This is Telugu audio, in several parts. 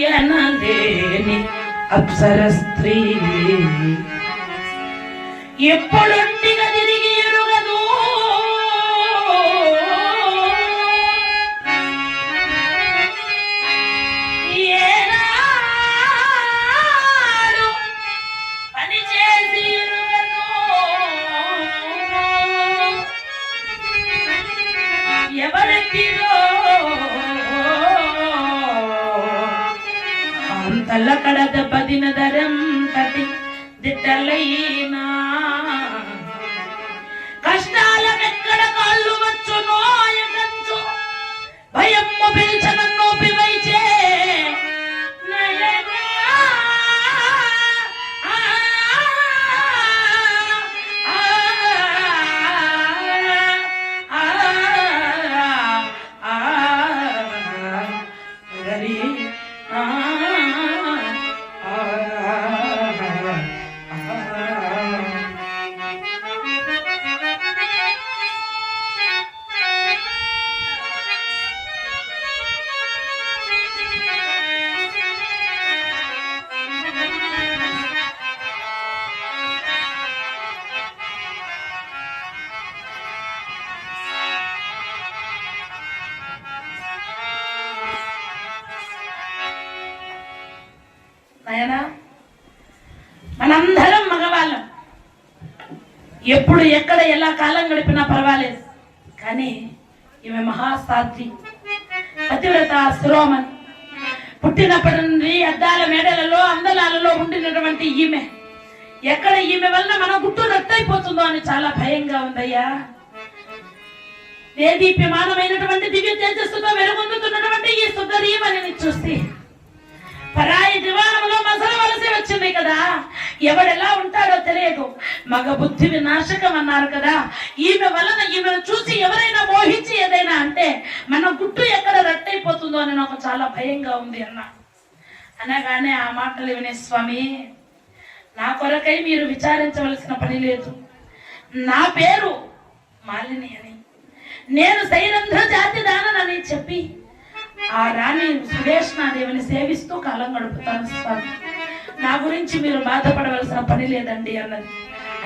లేని అప్సర స్త్రీ ఎప్పుడొంటిగా తిరిగి ఎరుగదు ఏనాడు పని చేసి ఎరుగదు ఎవరెక్కిరో అంతల కడ దెబ్బతిన దరం తటి దిట్టలైనా కష్టాలకెక్కడ కాళ్ళు వచ్చునో ఎగంచు భయమ్ము పిల్చనన్ను పివైచే నయనా మనందరం మగవాళ్ళం. ఎప్పుడు ఎక్కడ ఎలా కాలం గడిపినా పర్వాలేదు, కానీ ఈమె మహాసాధ్వి, పతివ్రత, శిరోమణి. పుట్టినప్పటి నుండి అద్దాల మేడలలో అందలాలలో ఉండినటువంటి ఈమె ఎక్కడ ఈమె వలన మన గుట్టు రట్టయిపోతుందో అని చాలా భయంగా ఉందయ్యా. దేదీప్యమానమైనటువంటి దివ్య తేజస్సుతో వెలుగొందుతున్నటువంటి ఈ సుందరీమణిని చూసి పరాయి దివానంలో మసలవలసి వచ్చింది కదా. ఎవడెలా ఉంటాడో తెలియదు. మగ బుద్ధి వినాశకం అన్నారు కదా. ఈమె వలన ఈమెను చూసి ఎవరైనా మోహించి ఏదైనా అంటే మన గుట్టు ఎక్కడ రట్టయిపోతుందో అని నాకు చాలా భయంగా ఉంది అన్న. అనగానే ఆ మాటలు వినే స్వామి, నా కొరకై మీరు విచారించవలసిన పని లేదు. నా పేరు మాలిని అని, నేను సైరంధ్ర జాతి దానని చెప్పి ఆ రాణి సుదేష్ణాదేవిని సేవిస్తూ కాలం గడుపుతాను స్వామి. నా గురించి మీరు బాధపడవలసిన పని లేదండి అన్నది.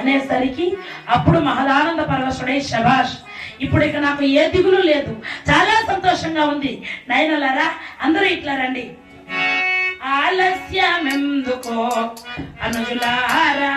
అనేసరికి అప్పుడు మహదానంద పరవశుడై శభాష్, ఇప్పుడు ఇక నాకు ఏ దిగులు లేదు, చాలా సంతోషంగా ఉంది. నయనలారా అందరూ ఇట్లా రండి. ఆలస్యమెందుకో అనుజులారా